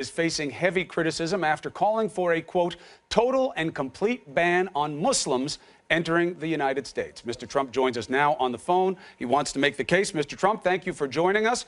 is facing heavy criticism after calling for a, quote, total and complete ban on Muslims entering the United States. Mr. Trump joins us now on the phone. He wants to make the case. Mr. Trump, thank you for joining us.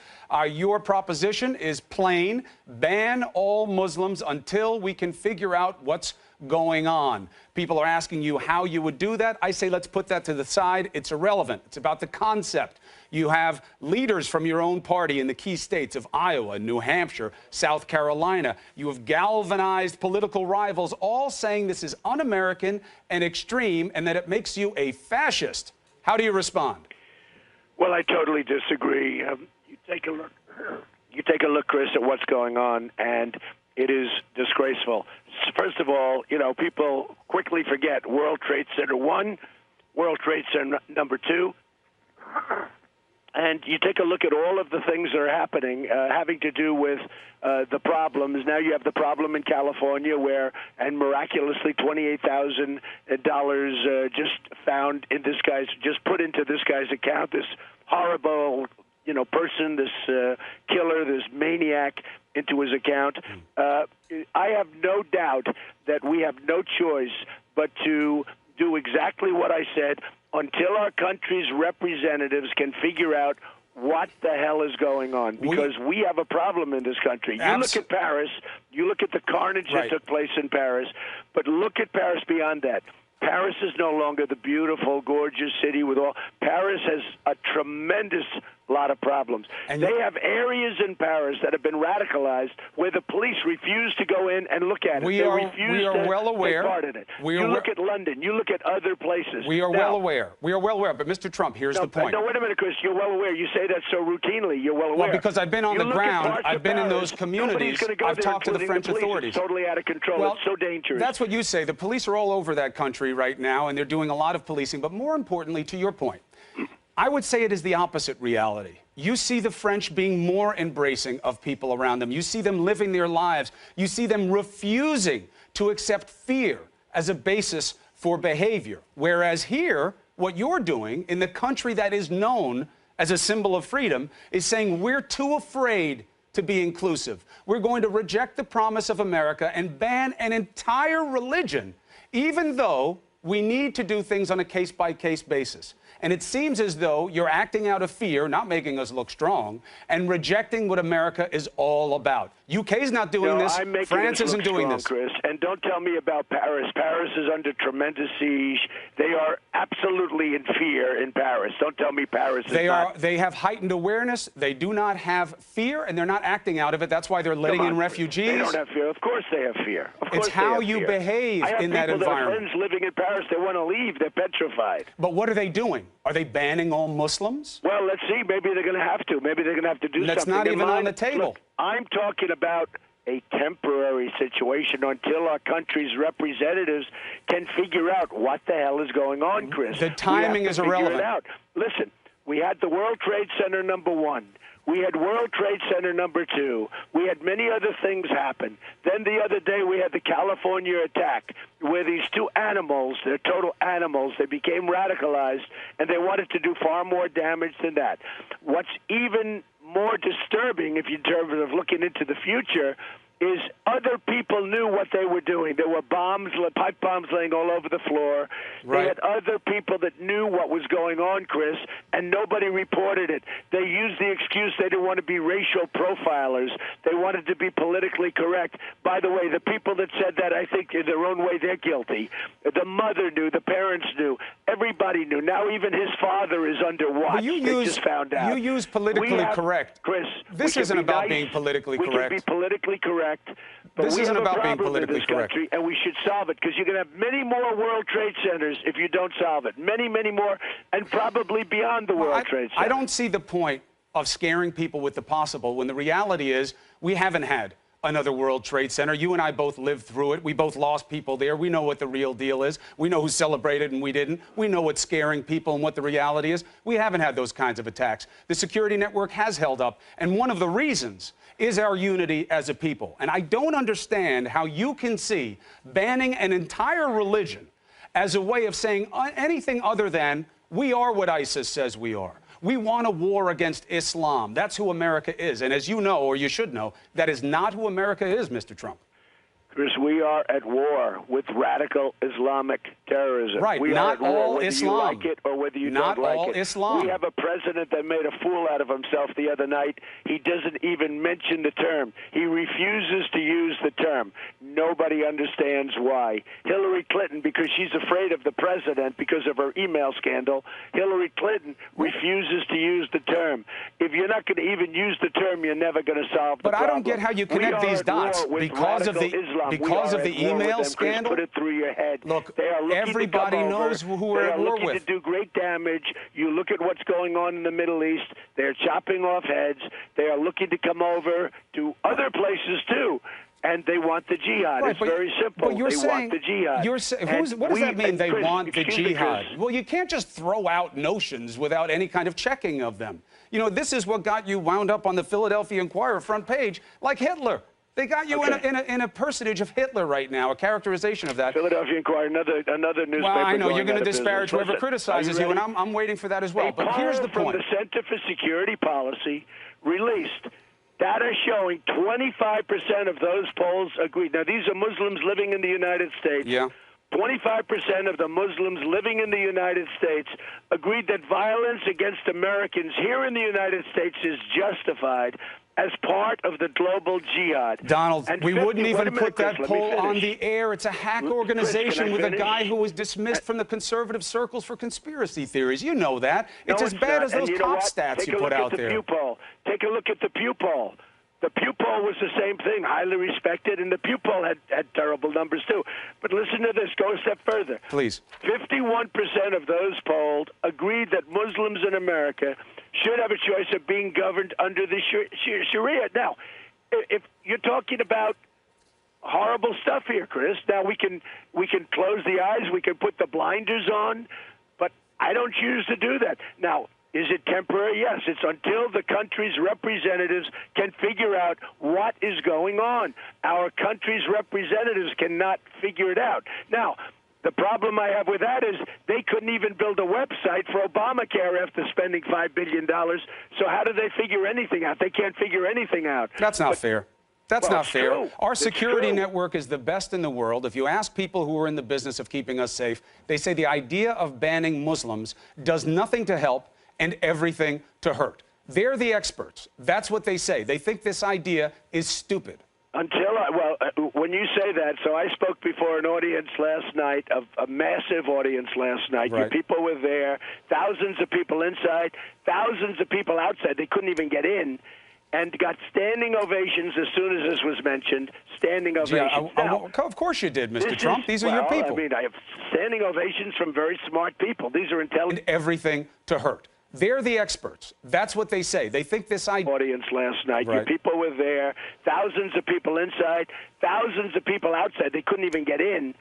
Your proposition is plain: ban all Muslims until we can figure out what's going on. People are asking you how you would do that. I say let's put that to the side. It's irrelevant. It's about the concept. You have leaders from your own party in the key states of Iowa, New Hampshire, South Carolina. You have galvanized political rivals all saying this is un-American and extreme and that it makes you a fascist. How do you respond? Well, I totally disagree. You take a look, Chris, at what's going on, and it is disgraceful. First of all, people quickly forget World Trade Center 1, World Trade Center number 2. And you take a look at all of the things that are happening, having to do with the problems. Now you have the problem in California and miraculously $28,000 just found in this guy's, just put into this guy's account, this horrible, person, this killer, this maniac into his account. I have no doubt that we have no choice but to do exactly what I said until our country's representatives can figure out what the hell is going on, because we have a problem in this country. You look at Paris, you look at the carnage that took place in Paris, but look at Paris beyond that. Paris is no longer the beautiful, gorgeous city with all. Paris has a tremendous lot of problems. And they have areas in Paris that have been radicalized where the police refuse to go in and look at it. They refuse to well aware. take part in it. You look at London. You look at other places. We are well aware. We are well aware. But, Mr. Trump, here's the point. No, wait a minute, Chris. You're well aware. You say that so routinely. You're well aware. Well, because I've been on the ground. I've been in those communities. I've talked to the French authorities. It's totally out of control. Well, it's so dangerous. That's what you say. The police are all over that country right now, and they're doing a lot of policing. But more importantly, to your point, I would say it is the opposite reality. You see the French being more embracing of people around them. You see them living their lives. You see them refusing to accept fear as a basis for behavior. Whereas here, what you're doing in the country that is known as a symbol of freedom is saying we're too afraid to be inclusive. We're going to reject the promise of America and ban an entire religion, even though we need to do things on a case-by-case basis. And it seems as though you're acting out of fear, not making us look strong, and rejecting what America is all about. UK's not doing this. France isn't doing this. Chris, and don't tell me about Paris. Paris is under tremendous siege. They are absolutely in fear in Paris. Don't tell me Paris is not. They have heightened awareness. They do not have fear, and they're not acting out of it. That's why they're letting in refugees. They don't have fear. Of course they have fear. Of course it's how you behave in that environment. I have people that are friends living in Paris. They want to leave. They're petrified. But what are they doing? Are they banning all Muslims? Well, let's see. Maybe they're going to have to. Maybe they're going to have to do something. That's not even on the table. Look, I'm talking about a temporary situation until our country's representatives can figure out what the hell is going on, Chris. The timing is irrelevant. Listen, we had the World Trade Center number 1. We had World Trade Center number 2. We had many other things happen. Then the other day we had the California attack where these two animals, they're total animals, they became radicalized and they wanted to do far more damage than that. What's even more disturbing, if you terms of looking into the future, is other people knew what they were doing. There were bombs, pipe bombs laying all over the floor. They had other people that knew what was going on, Chris, and nobody reported it. They used the excuse they didn't want to be racial profilers. They wanted to be politically correct. By the way, the people that said that, I think in their own way, they're guilty. The mother knew. The parents knew. Everybody knew. Now even his father is under watch. They just found out. You use politically correct. Chris, this isn't about being politically correct. We can be politically correct. But this isn't about being politically correct. And we should solve it, because you're going to have many more World Trade Centers if you don't solve it. Many, many more, and probably beyond the World Trade Center. I don't see the point of scaring people with the possible when the reality is we haven't had another World Trade Center. You and I both lived through it. We both lost people there. We know what the real deal is. We know who celebrated and we didn't. We know what's scaring people and what the reality is. We haven't had those kinds of attacks. The security network has held up, and one of the reasons is our unity as a people. And I don't understand how you can see banning an entire religion as a way of saying anything other than we are what ISIS says we are. We want a war against Islam. That's who America is. And as you know, or you should know, that is not who America is, Mr. Trump. Chris, we are at war with radical Islamic terrorism. Right, we not are at war, all whether Islam. you like it or whether you Not don't like all it. Islam. We have a president that made a fool out of himself the other night. He doesn't even mention the term. He refuses to use the term. Nobody understands why. Hillary Clinton, because she's afraid of the president because of her email scandal, Hillary Clinton refuses to use the term. If you're not going to even use the term, you're never going to solve the problem. But I don't get how you connect these dots because of the email scandal. Put it through your head. Look, they are everybody knows who we're at war with. They are looking to do great damage. You look at what's going on in the Middle East. They're chopping off heads. They are looking to come over to other places too. And they want the jihad. Right, it's very simple. But you're they saying, want the jihad. What does that mean, they Chris, want the jihad? Chris. Well, you can't just throw out notions without any kind of checking of them. You know, this is what got you wound up on the Philadelphia Inquirer front page, like Hitler. They got you in a personage of Hitler right now, a characterization of that. Philadelphia Inquirer, another newspaper. Well, I know you're going to disparage business. whoever criticizes you, and I'm waiting for that as well. But here's the point. The Center for Security Policy released data showing 25% of those polls agreed. Now, these are Muslims living in the United States. Yeah. 25% of the Muslims living in the United States agreed that violence against Americans here in the United States is justified as part of the global jihad. Donald, we wouldn't even put that poll on the air. It's a hack organization with a guy who was dismissed from the conservative circles for conspiracy theories. You know that. It's as bad as those cop stats you put out there. Take a look at the Pew poll. The Pew poll was the same thing, highly respected, and the Pew poll had terrible numbers too. But listen to this. Go a step further. Please. 51% of those polled agreed that Muslims in America should have a choice of being governed under the Sharia. Now, if you're talking about horrible stuff here, Chris, now we can close the eyes, we can put the blinders on, but I don't choose to do that. Now, is it temporary? Yes. It's until the country's representatives can figure out what is going on. Our country's representatives cannot figure it out. Now, the problem I have with that is they couldn't even build a website for Obamacare after spending $5 billion. So how do they figure anything out? They can't figure anything out. That's not fair. That's not fair. True. Our security network is the best in the world. If you ask people who are in the business of keeping us safe, they say the idea of banning Muslims does nothing to help and everything to hurt. They're the experts. That's what they say. They think this idea is stupid. When you say that, so I spoke before an audience last night, a massive audience last night. Right. Your people were there, thousands of people inside, thousands of people outside. They couldn't even get in, and got standing ovations as soon as this was mentioned. Standing ovations. Yeah, of course you did, Mr. Trump. These are your people. I mean, I have standing ovations from very smart people. These are intelligent. And everything to hurt. They're the experts. That's what they say. They think this idea. Audience last night. Right. Your people were there. Thousands of people inside. Thousands of people outside. They couldn't even get in,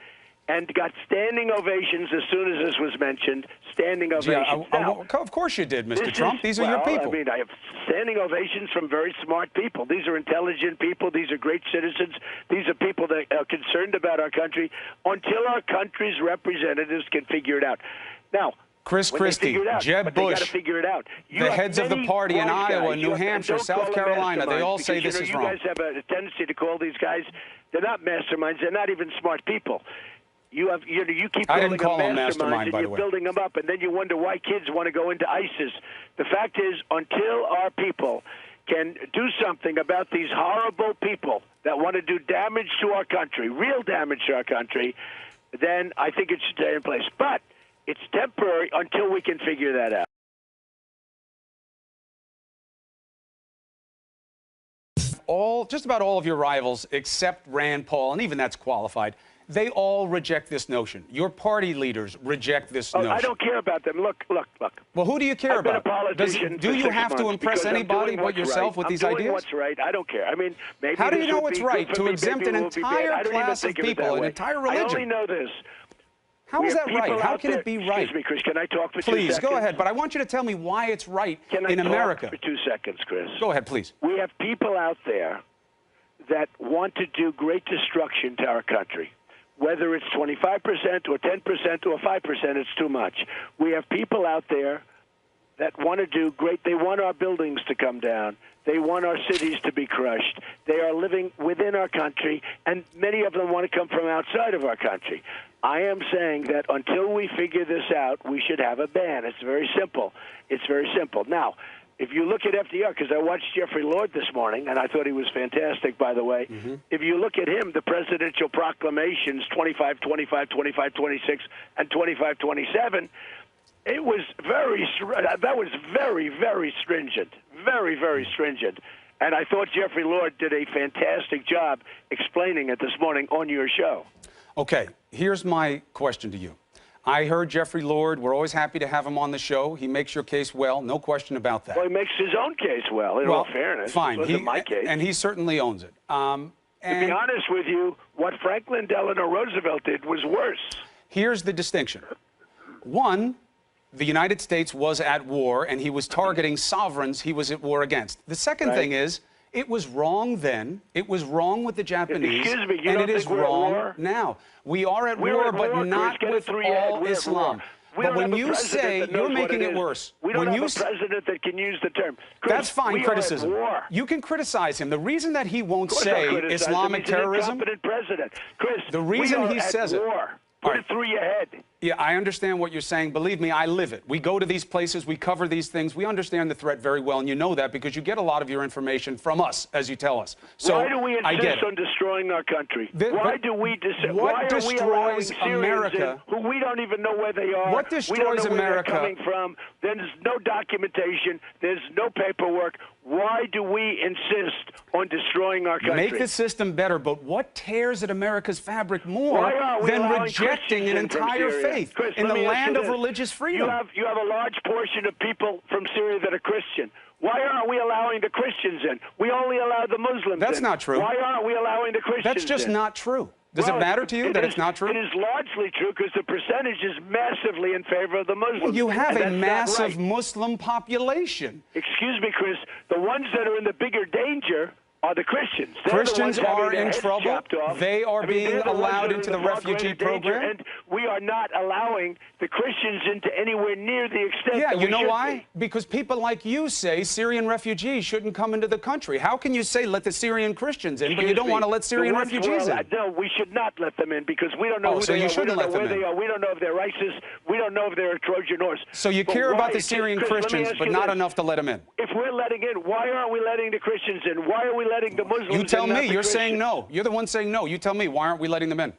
and got standing ovations as soon as this was mentioned. Standing ovations. Yeah, of course you did, Mr. Trump. These are your people. I mean, I have standing ovations from very smart people. These are intelligent people. These are great citizens. These are people that are concerned about our country. Until our country's representatives can figure it out. Now. Chris Christie, Jeb Bush, the heads of the party in Iowa, New Hampshire, South Carolina, they all say this is wrong. You guys have a tendency to call these guys, they're not masterminds, they're not even smart people. You keep calling them masterminds, and you're building them up, and then you wonder why kids want to go into ISIS. The fact is, until our people can do something about these horrible people that want to do damage to our country, real damage to our country, then I think it should stay in place. But it's temporary until we can figure that out. Just about all of your rivals, except Rand Paul, and even that's qualified, they all reject this notion. Your party leaders reject this notion. I don't care about them. Look. Well, who do you care about? I've been a politician Do you have to impress anybody but yourself with these ideas? I'm doing what's right. I don't care. I mean, maybe how do you know it's right to exempt an entire class of people, an entire religion? I only know this. How is that right? How can it be right? Excuse me, Chris. Can I talk for 2 seconds? Please, go ahead. But I want you to tell me why it's right in America. For 2 seconds, Chris? Go ahead, please. We have people out there that want to do great destruction to our country. Whether it's 25% or 10% or 5%, it's too much. We have people out there that want to do great. They want our buildings to come down. They want our cities to be crushed. They are living within our country, and many of them want to come from outside of our country. I am saying that until we figure this out, we should have a ban. It's very simple. It's very simple. Now, if you look at FDR, because I watched Jeffrey Lord this morning, and I thought he was fantastic, by the way. If you look at him, the presidential proclamations, 25, 25, 25, 26, and 25, 27, it was that was very, very stringent. Very, very stringent. And I thought Jeffrey Lord did a fantastic job explaining it this morning on your show. Okay, here's my question to you. I heard Jeffrey Lord. We're always happy to have him on the show. He makes your case well, no question about that. Well, he makes his own case well, in all fairness. Fine. It wasn't my case. And he certainly owns it. To be honest with you, what Franklin Delano Roosevelt did was worse. Here's the distinction. One, the United States was at war, and he was targeting sovereigns he was at war against. The second thing is, it was wrong then, it was wrong with the Japanese, Excuse me, and it is wrong now. We are at war, but not with all Islam. But when you say, you're making it worse. We don't have a president that can use the term. Chris, that's fine criticism. You can criticize him. The reason that he won't say Islamic terrorism, he's an incompetent president. Chris, the reason he says it. Put it through your head. Yeah, I understand what you're saying. Believe me, I live it. We go to these places, we cover these things. We understand the threat very well, and you know that because you get a lot of your information from us, as you tell us. So why do we insist on destroying our country? Why do we what destroys America? Who we don't even know where they are. What destroys we don't know America? Where they're coming from. There's no documentation. There's no paperwork. Why do we insist on destroying our country? Make the system better, but what tears at America's fabric more than rejecting an entire faith Chris, in the land of religious freedom? You have a large portion of people from Syria that are Christian. Why aren't we allowing the Christians in? We only allow the Muslims in. That's not true. Why aren't we allowing the Christians in? That's just not true. Does it matter to you that it's not true? It is largely true because the percentage is massively in favor of the Muslims. Well, you have a massive Muslim population. Excuse me, Chris. The ones that are in the bigger danger are the Christians. Christians are in trouble. They are being allowed into the refugee program. And we are not allowing the Christians into anywhere near the extent that we should be. Yeah, you know why? Because people like you say Syrian refugees shouldn't come into the country. How can you say let the Syrian Christians in, but you don't want to let Syrian refugees in? No, we should not let them in because we don't know who they are. We don't know where they are. We don't know if they're ISIS. We don't know if they're a Trojan horse. So you care about the Syrian Christians, but not enough to let them in. If we're letting in, why aren't we letting the Christians in? Why are we letting the Muslims in? You tell me. You're saying no. You're the one saying no. You tell me. Why aren't we letting them in?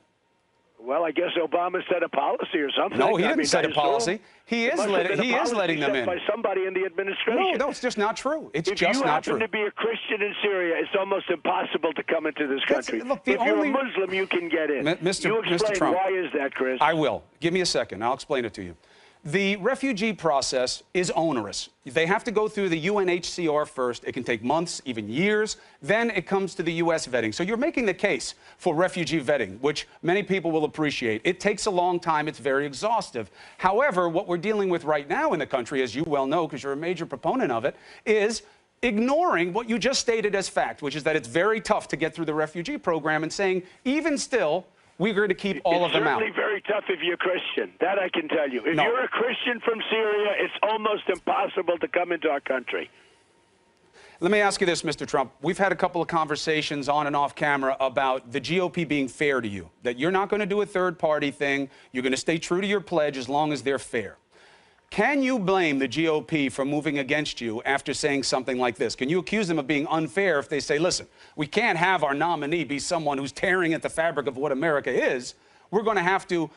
Well, I guess Obama set a policy or something. No, he didn't set a policy. He is letting them in. By somebody in the administration. No, it's just not true. It's just not true. If you happen to be a Christian in Syria, it's almost impossible to come into this country. Look, if you're a Muslim, you can get in. Mr. Trump, why is that, Chris? I will. Give me a second. I'll explain it to you. The refugee process is onerous. They have to go through the UNHCR first. It can take months, even years. Then it comes to the U.S. vetting. So you're making the case for refugee vetting, which many people will appreciate. It takes a long time. It's very exhaustive. However, what we're dealing with right now in the country, as you well know, because you're a major proponent of it, is ignoring what you just stated as fact, which is that it's very tough to get through the refugee program and saying, even still, we're going to keep all of them out. It's certainly very tough if you're Christian. That I can tell you. If you're a Christian from Syria, it's almost impossible to come into our country. Let me ask you this, Mr. Trump. We've had a couple of conversations on and off camera about the GOP being fair to you, that you're not going to do a third-party thing. You're going to stay true to your pledge as long as they're fair. Can you blame the GOP for moving against you after saying something like this? Can you accuse them of being unfair if they say, listen, we can't have our nominee be someone who's tearing at the fabric of what America is. We're going to have to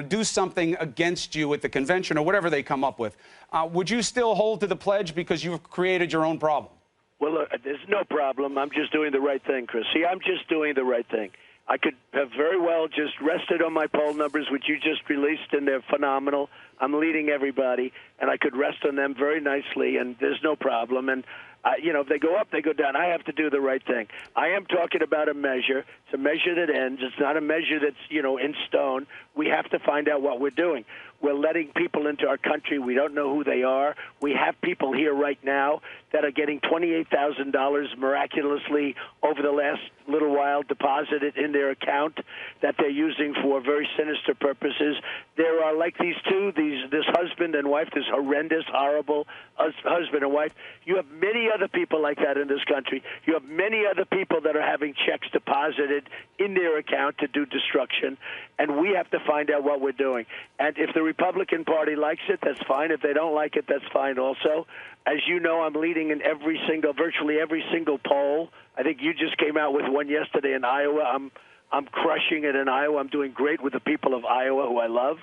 do something against you at the convention or whatever they come up with. Would you still hold to the pledge because you've created your own problem? Well, look, there's no problem. I'm just doing the right thing, Chris. See, I'm just doing the right thing. I could have very well just rested on my poll numbers, which you just released, and they're phenomenal. I'm leading everybody, and I could rest on them very nicely, and there's no problem. And, if they go up, they go down. I have to do the right thing. I am talking about a measure. It's a measure that ends. It's not a measure that's, in stone. We have to find out what we're doing. We're letting people into our country. We don't know who they are. We have people here right now that are getting $28,000 miraculously over the last little while deposited in their account that they're using for very sinister purposes. There are, like these two, this husband and wife, this horrendous, horrible husband and wife. You have many other people like that in this country. You have many other people that are having checks deposited in their account to do destruction, and we have to find out what we're doing. And if the Republican Party likes it, that's fine. If they don't like it, that's fine also. As you know, I'm leading in virtually every single poll. I think you just came out with one yesterday in Iowa. I'm crushing it in Iowa. I'm doing great with the people of Iowa, who I love.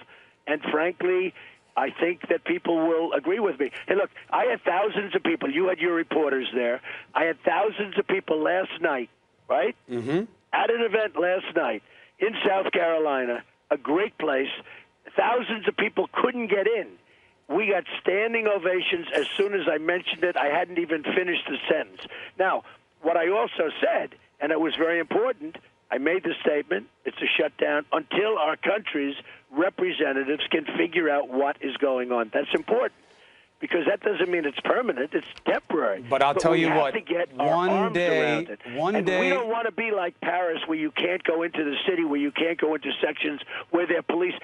And frankly, I think that people will agree with me. Hey, look, I had thousands of people. You had your reporters there. I had thousands of people last night, right? Mm-hmm. At an event last night in South Carolina, a great place. Thousands of people couldn't get in. We got standing ovations as soon as I mentioned it. I hadn't even finished the sentence. Now, what I also said, and it was very important, I made the statement, it's a shutdown until our country's representatives can figure out what is going on. That's important, because that doesn't mean it's permanent. It's temporary. But I'll tell you what, one day, we don't want to be like Paris, where you can't go into the city, where you can't go into sections where their police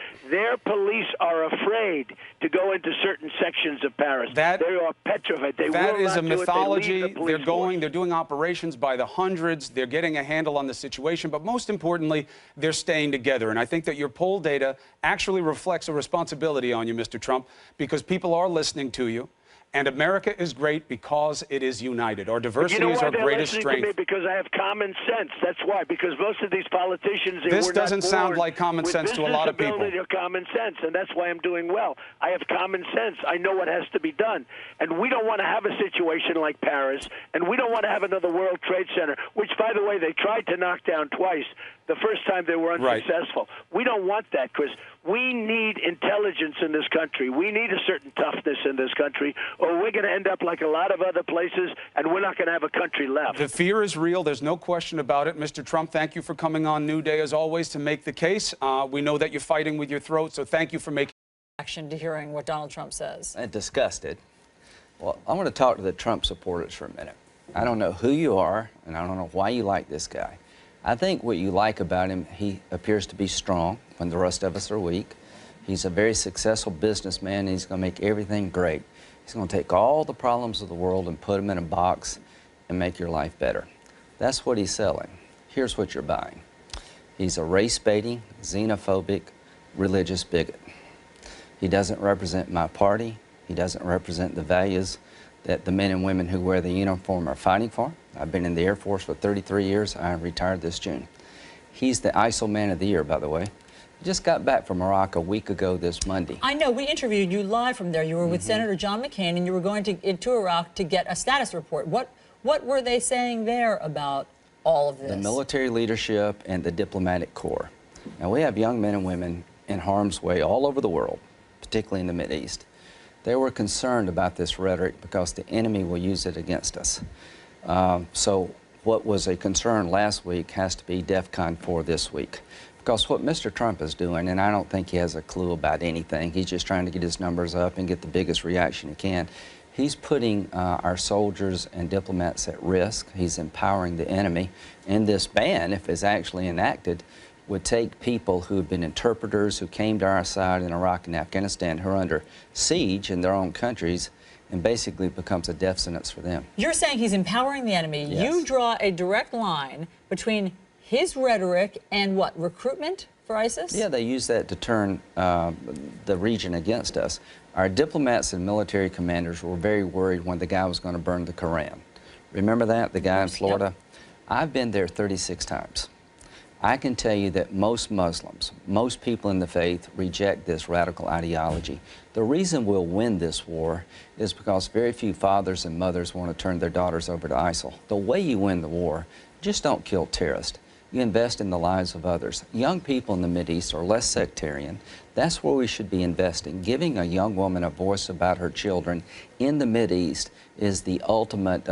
are afraid to go into certain sections of Paris. They are petrified. That is a mythology. They're doing operations by the hundreds. They're getting a handle on the situation. But most importantly, they're staying together. And I think that your poll data actually reflects a responsibility on you, Mr. Trump, because people are listening to you. And America is great because it is united. Our diversity is our greatest strength. To me, because I have common sense. That's why. Because most of these politicians, this doesn't sound like common sense to a lot of people. Or common sense, and that's why I'm doing well. I have common sense. I know what has to be done, and we don't want to have a situation like Paris, and we don't want to have another World Trade Center, which, by the way, they tried to knock down twice. The first time they were unsuccessful. Right. We don't want that, because we need intelligence in this country. We need a certain toughness in this country, or we're going to end up like a lot of other places, and we're not going to have a country left. The fear is real. There's no question about it. Mr. Trump, thank you for coming on New Day, as always, to make the case. We know that you're fighting with your throat, so thank you for making action to hearing what Donald Trump says. And disgusted. Well, I want to talk to the Trump supporters for a minute. I don't know who you are, and I don't know why you like this guy. I think what you like about him, he appears to be strong when the rest of us are weak. He's a very successful businessman, and he's going to make everything great. He's going to take all the problems of the world and put them in a box and make your life better. That's what he's selling. Here's what you're buying. He's a race-baiting, xenophobic, religious bigot. He doesn't represent my party. He doesn't represent the values that the men and women who wear the uniform are fighting for. I've been in the Air Force for 33 years. I retired this June. He's the ISIL Man of the Year, by the way. He just got back from Iraq a week ago this Monday. I know. We interviewed you live from there. You were with Senator John McCain, and you were going into Iraq to get a status report. What were they saying there about all of this? The military leadership and the diplomatic corps. Now, we have young men and women in harm's way all over the world, particularly in the Mideast. They were concerned about this rhetoric because the enemy will use it against us. So what was a concern last week has to be DEFCON 4 this week. Because what Mr. Trump is doing, and I don't think he has a clue about anything, he's just trying to get his numbers up and get the biggest reaction he can. He's putting our soldiers and diplomats at risk. He's empowering the enemy. And this ban, if it's actually enacted, would take people who have been interpreters, who came to our side in Iraq and Afghanistan, who are under siege in their own countries, and basically becomes a death sentence for them. You're saying he's empowering the enemy. Yes. You draw a direct line between his rhetoric and what, recruitment for ISIS? Yeah, they use that to turn the region against us. Our diplomats and military commanders were very worried when the guy was going to burn the Koran. Remember that, the guy in Florida? Yep. I've been there 36 times. I can tell you that most Muslims, most people in the faith, reject this radical ideology. The reason we'll win this war is because very few fathers and mothers want to turn their daughters over to ISIL. The way you win the war, just don't kill terrorists. You invest in the lives of others. Young people in the Mideast are less sectarian. That's where we should be investing. Giving a young woman a voice about her children in the Mideast is the ultimate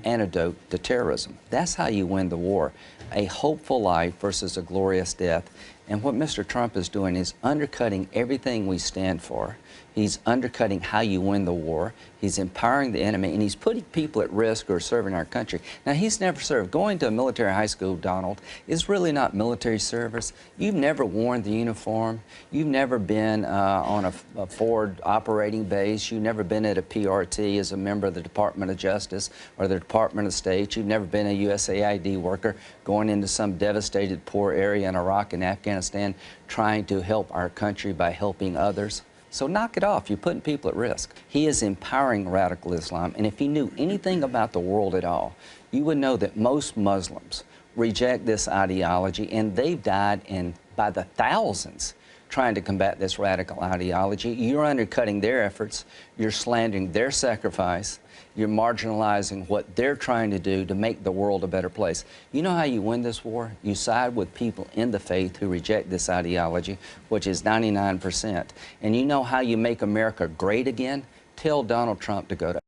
antidote to terrorism. That's how you win the war. A hopeful life versus a glorious death. And what Mr. Trump is doing is undercutting everything we stand for. He's undercutting how you win the war. He's empowering the enemy, and he's putting people at risk who are serving our country. Now, he's never served. Going to a military high school, Donald, is really not military service. You've never worn the uniform. You've never been on a forward operating base. You've never been at a PRT as a member of the Department of Justice or the Department of State. You've never been a USAID worker going into some devastated poor area in Iraq and Afghanistan trying to help our country by helping others. So knock it off. You're putting people at risk. He is empowering radical Islam. And if you knew anything about the world at all, you would know that most Muslims reject this ideology, and they've died by the thousands trying to combat this radical ideology. You're undercutting their efforts. You're slandering their sacrifice. You're marginalizing what they're trying to do to make the world a better place. You know how you win this war? You side with people in the faith who reject this ideology, which is 99%. And you know how you make America great again? Tell Donald Trump to go to